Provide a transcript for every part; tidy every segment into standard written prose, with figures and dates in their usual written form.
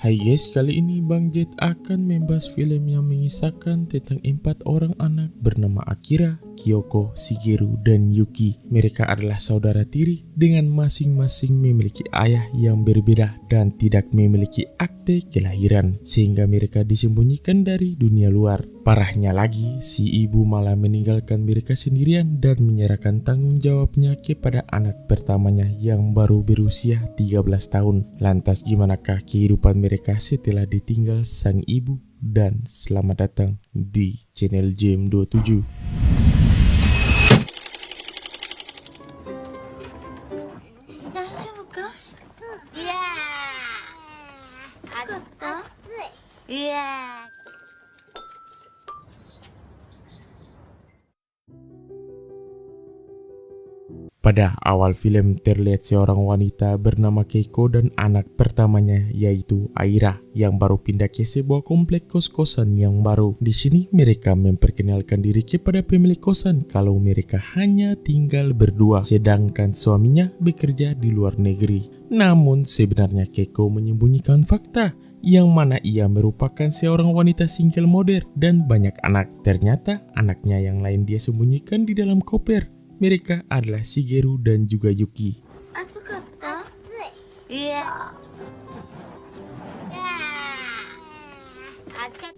Hai guys, kali ini Bang Jet akan membahas film yang mengisahkan tentang 4 orang anak bernama Akira, Kyoko, Shigeru, dan Yuki. Mereka adalah saudara tiri dengan masing-masing memiliki ayah yang berbeda dan tidak memiliki akte kelahiran, sehingga mereka disembunyikan dari dunia luar. Parahnya lagi, si ibu malah meninggalkan mereka sendirian dan menyerahkan tanggung jawabnya kepada anak pertamanya yang baru berusia 13 tahun. Lantas gimanakah kehidupan mereka setelah ditinggal sang ibu? Dan selamat datang di channel JM27. Pada awal film terlihat seorang wanita bernama Keiko dan anak pertamanya yaitu Aira yang baru pindah ke sebuah komplek kos-kosan yang baru. Di sini mereka memperkenalkan diri kepada pemilik kosan kalau mereka hanya tinggal berdua sedangkan suaminya bekerja di luar negeri. Namun sebenarnya Keiko menyembunyikan fakta yang mana ia merupakan seorang wanita single mother dan banyak anak. Ternyata anaknya yang lain dia sembunyikan di dalam koper. Mereka adalah Shigeru dan juga Yuki.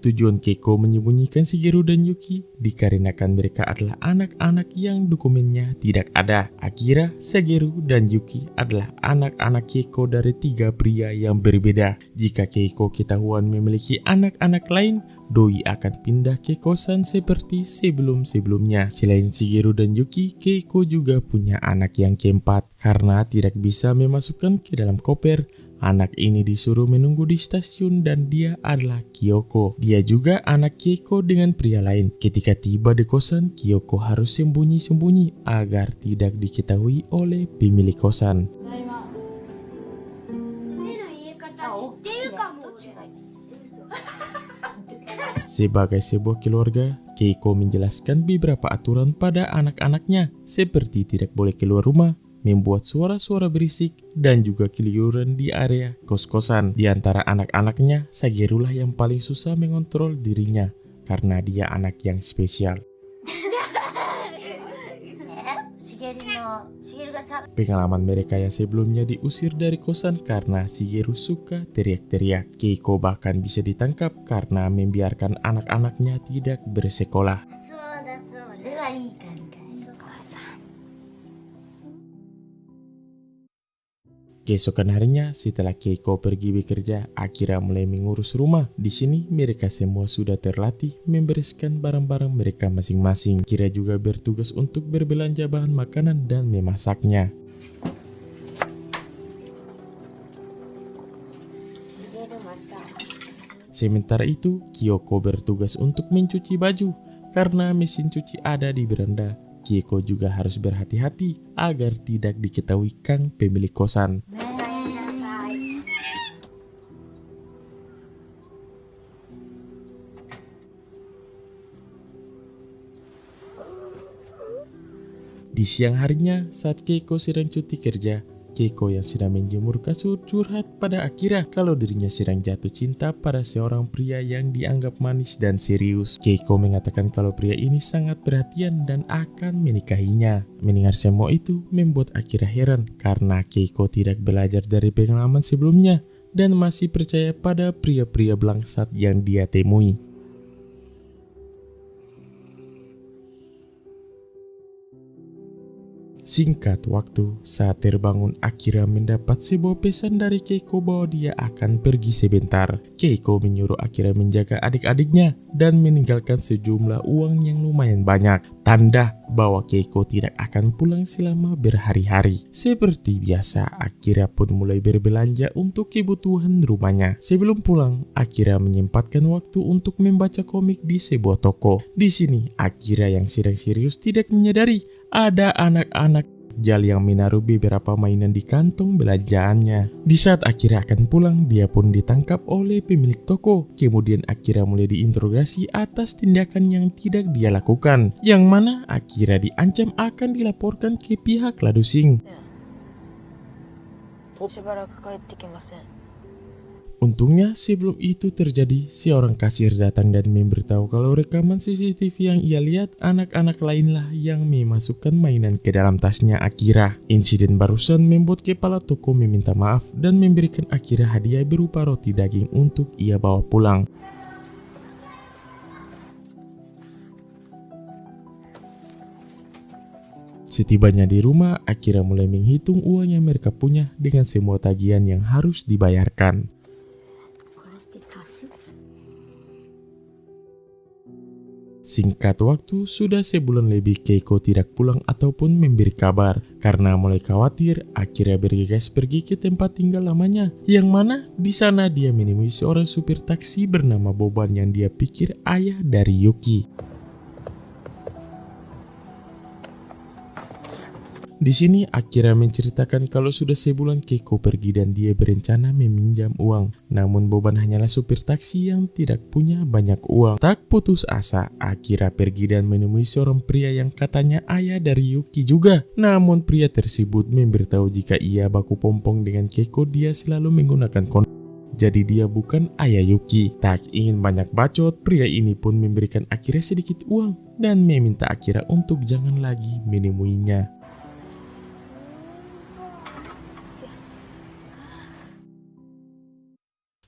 Tujuan Keiko menyembunyikan Shigeru dan Yuki dikarenakan mereka adalah anak-anak yang dokumennya tidak ada. Akira, Shigeru, dan Yuki adalah anak-anak Keiko dari 3 pria yang berbeda. Jika Keiko ketahuan memiliki anak-anak lain, doi akan pindah ke kosan seperti sebelum-sebelumnya. Selain Shigeru dan Yuki, Keiko juga punya anak yang keempat. Karena tidak bisa memasukkan ke dalam koper, anak ini disuruh menunggu di stasiun dan dia adalah Kyoko. Dia juga anak Keiko dengan pria lain. Ketika tiba di kosan, Kyoko harus sembunyi-sembunyi agar tidak diketahui oleh pemilik kosan. Sebagai sebuah keluarga, Keiko menjelaskan beberapa aturan pada anak-anaknya seperti tidak boleh keluar rumah, membuat suara-suara berisik, dan juga keluyuran di area kos-kosan. Di antara anak-anaknya, Shigeru lah yang paling susah mengontrol dirinya karena dia anak yang spesial. Pengalaman mereka yang sebelumnya diusir dari kosan karena Shigeru suka teriak-teriak. Keiko bahkan bisa ditangkap karena membiarkan anak-anaknya tidak bersekolah. Keesokan harinya, setelah Keiko pergi bekerja, Akira mulai mengurus rumah. Di sini, mereka semua sudah terlatih membereskan barang-barang mereka masing-masing. Akira juga bertugas untuk berbelanja bahan makanan dan memasaknya. Sementara itu, Kyoko bertugas untuk mencuci baju karena mesin cuci ada di beranda. Keiko juga harus berhati-hati agar tidak diketahui Kang pemilik kosan. Di siang harinya, saat Keiko sedang cuti kerja, Keiko yang sedang menjemur kasur curhat pada Akira kalau dirinya sedang jatuh cinta pada seorang pria yang dianggap manis dan serius. Keiko mengatakan kalau pria ini sangat perhatian dan akan menikahinya. Mendengar semua itu membuat Akira heran karena Keiko tidak belajar dari pengalaman sebelumnya dan masih percaya pada pria-pria bangsat yang dia temui. Singkat waktu, saat terbangun, Akira mendapat sebuah pesan dari Keiko bahwa dia akan pergi sebentar. Keiko menyuruh Akira menjaga adik-adiknya dan meninggalkan sejumlah uang yang lumayan banyak. Tanda bahwa Keiko tidak akan pulang selama berhari-hari. Seperti biasa, Akira pun mulai berbelanja untuk kebutuhan rumahnya. Sebelum pulang, Akira menyempatkan waktu untuk membaca komik di sebuah toko. Di sini, Akira yang sedang serius tidak menyadari ada anak-anak jal yang menaruh beberapa mainan di kantong belanjaannya. Di saat Akira akan pulang, dia pun ditangkap oleh pemilik toko. Kemudian Akira mulai diinterogasi atas tindakan yang tidak dia lakukan, yang mana Akira diancam akan dilaporkan ke pihak Ladusing. Untungnya sebelum itu terjadi, seorang kasir datang dan memberitahu kalau rekaman CCTV yang ia lihat anak-anak lainlah yang memasukkan mainan ke dalam tasnya Akira. Insiden barusan membuat kepala toko meminta maaf dan memberikan Akira hadiah berupa roti daging untuk ia bawa pulang. Setibanya di rumah, Akira mulai menghitung uang yang mereka punya dengan semua tagihan yang harus dibayarkan. Singkat waktu, sudah sebulan lebih Keiko tidak pulang ataupun memberi kabar. Karena mulai khawatir, Akira bergegas pergi ke tempat tinggal lamanya. Yang mana di sana dia menemui seorang supir taksi bernama Boban yang dia pikir ayah dari Yuki. Di sini Akira menceritakan kalau sudah sebulan Keiko pergi dan dia berencana meminjam uang. Namun Boban hanyalah supir taksi yang tidak punya banyak uang. Tak putus asa, Akira pergi dan menemui seorang pria yang katanya ayah dari Yuki juga. Namun pria tersebut memberitahu jika ia baku pompong dengan Keiko, dia selalu menggunakan kondom. Jadi dia bukan ayah Yuki. Tak ingin banyak bacot, pria ini pun memberikan Akira sedikit uang dan meminta Akira untuk jangan lagi menemuinya.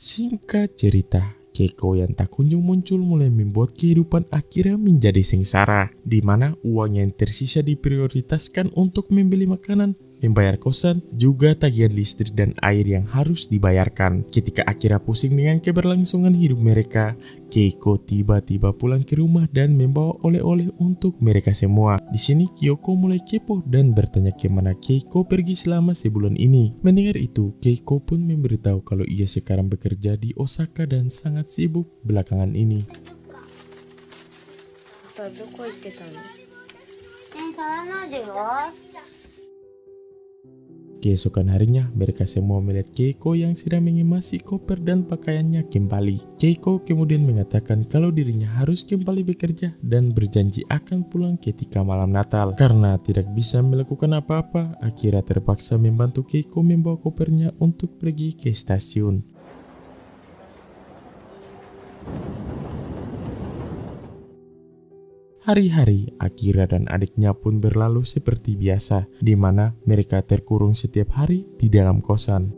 Singkat cerita, Keiko yang tak kunjung muncul mulai membuat kehidupan Akira menjadi sengsara, di mana uang yang tersisa diprioritaskan untuk membeli makanan, membayar kosan, juga tagihan listrik dan air yang harus dibayarkan. Ketika Akira pusing dengan keberlangsungan hidup mereka, Keiko tiba-tiba pulang ke rumah dan membawa oleh-oleh untuk mereka semua. Di sini Kyoko mulai kepo dan bertanya kemana Keiko pergi selama sebulan ini. Mendengar itu, Keiko pun memberitahu kalau ia sekarang bekerja di Osaka dan sangat sibuk belakangan ini. Keesokan harinya, mereka semua melihat Keiko yang sedang mengemasi koper dan pakaiannya kembali. Keiko kemudian mengatakan kalau dirinya harus kembali bekerja dan berjanji akan pulang ketika malam Natal. Karena tidak bisa melakukan apa-apa, Akira terpaksa membantu Keiko membawa kopernya untuk pergi ke stasiun. Hari-hari Akira dan adiknya pun berlalu seperti biasa, di mana mereka terkurung setiap hari di dalam kosan.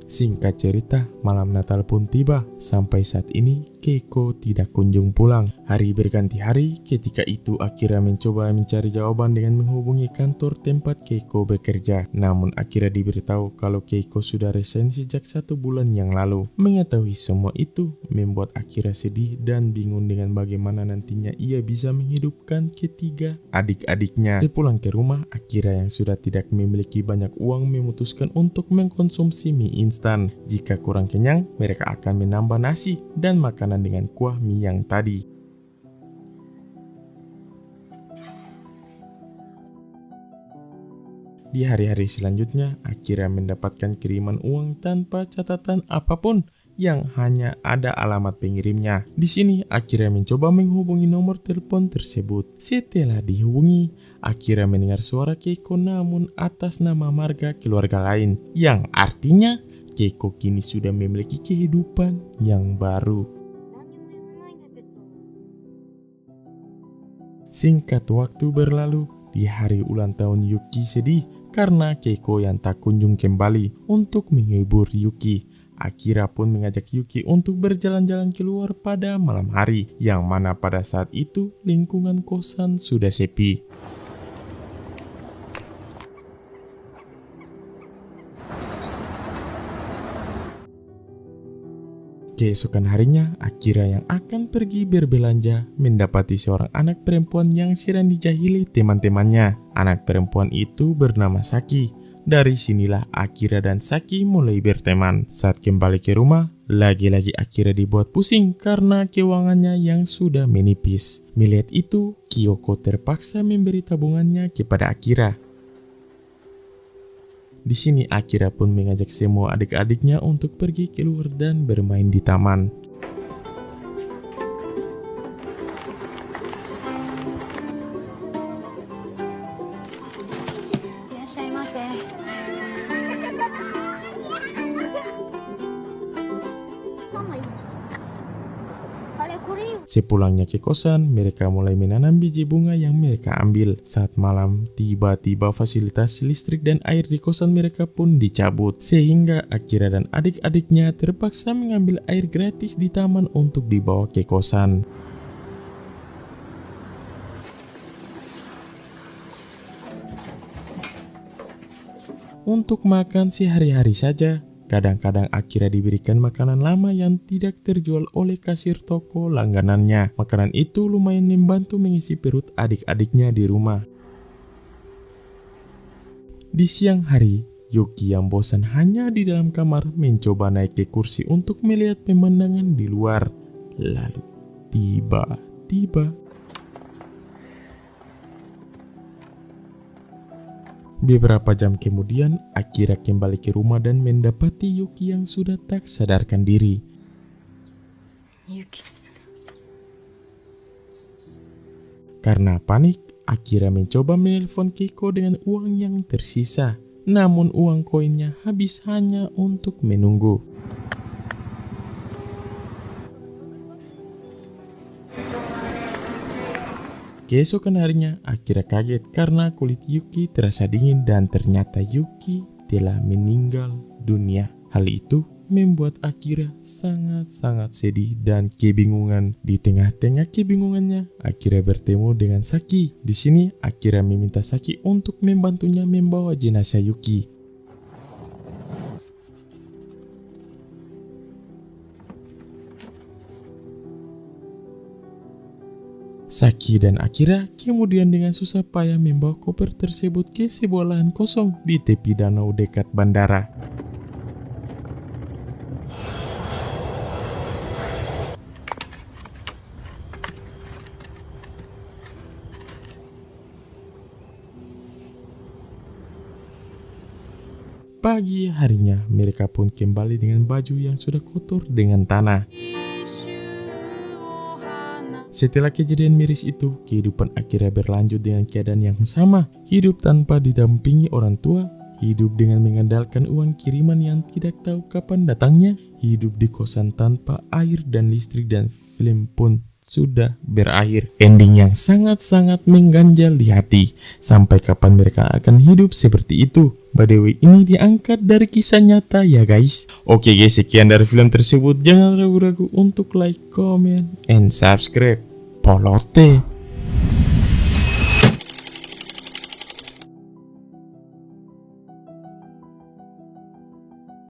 Singkat cerita, malam Natal pun tiba. Sampai saat ini, Keiko tidak kunjung pulang. Hari berganti hari, ketika itu Akira mencoba mencari jawaban dengan menghubungi kantor tempat Keiko bekerja. Namun Akira diberitahu kalau Keiko sudah resign sejak 1 bulan yang lalu. Mengetahui semua itu, membuat Akira sedih dan bingung dengan bagaimana nantinya ia bisa menghidupkan ketiga adik-adiknya. Sepulang ke rumah, Akira yang sudah tidak memiliki banyak uang memutuskan untuk mengkonsumsi mie instan. Jika kurang kenyang, mereka akan menambah nasi dan makanan dengan kuah mie yang tadi. Di hari-hari selanjutnya, Akira mendapatkan kiriman uang tanpa catatan apapun yang hanya ada alamat pengirimnya. Di sini, Akira mencoba menghubungi nomor telepon tersebut. Setelah dihubungi, Akira mendengar suara Keiko namun atas nama marga keluarga lain, yang artinya Keiko kini sudah memiliki kehidupan yang baru. Singkat waktu berlalu, di hari ulang tahun Yuki sedih karena Keiko yang tak kunjung kembali. Untuk menghibur Yuki, Akira pun mengajak Yuki untuk berjalan-jalan keluar pada malam hari, yang mana pada saat itu lingkungan kosan sudah sepi. Keesokan harinya, Akira yang akan pergi berbelanja mendapati seorang anak perempuan yang sedang dijahili teman-temannya. Anak perempuan itu bernama Saki. Dari sinilah Akira dan Saki mulai berteman. Saat kembali ke rumah, lagi-lagi Akira dibuat pusing karena keuangannya yang sudah menipis. Melihat itu, Kyoko terpaksa memberi tabungannya kepada Akira. Di sini Akira pun mengajak semua adik-adiknya untuk pergi keluar dan bermain di taman. Sepulangnya ke kosan, mereka mulai menanam biji bunga yang mereka ambil. Saat malam, tiba-tiba fasilitas listrik dan air di kosan mereka pun dicabut. Sehingga Akira dan adik-adiknya terpaksa mengambil air gratis di taman untuk dibawa ke kosan. Untuk makan sehari-hari saja, kadang-kadang Akira diberikan makanan lama yang tidak terjual oleh kasir toko langganannya. Makanan itu lumayan membantu mengisi perut adik-adiknya di rumah. Di siang hari, Yuki yang bosan hanya di dalam kamar mencoba naik ke kursi untuk melihat pemandangan di luar. Lalu, tiba-tiba beberapa jam kemudian, Akira kembali ke rumah dan mendapati Yuki yang sudah tak sadarkan diri. Yuki. Karena panik, Akira mencoba menelpon Keiko dengan uang yang tersisa. Namun uang koinnya habis hanya untuk menunggu. Keesokan harinya, Akira kaget karena kulit Yuki terasa dingin dan ternyata Yuki telah meninggal dunia. Hal itu membuat Akira sangat-sangat sedih dan kebingungan. Di tengah-tengah kebingungannya, Akira bertemu dengan Saki. Di sini, Akira meminta Saki untuk membantunya membawa jenazah Yuki. Saki dan Akira kemudian dengan susah payah membawa koper tersebut ke sebuah lahan kosong di tepi danau dekat bandara. Pagi harinya, mereka pun kembali dengan baju yang sudah kotor dengan tanah. Setelah kejadian miris itu, kehidupan Akira berlanjut dengan keadaan yang sama. Hidup tanpa didampingi orang tua, hidup dengan mengandalkan uang kiriman yang tidak tahu kapan datangnya, hidup di kosan tanpa air dan listrik, dan film pun sudah berakhir. Ending yang sangat-sangat mengganjal di hati. Sampai kapan mereka akan hidup seperti itu? By the way, ini diangkat dari kisah nyata ya guys. Oke guys, sekian dari film tersebut. Jangan ragu-ragu untuk like, comment, and subscribe. Polote.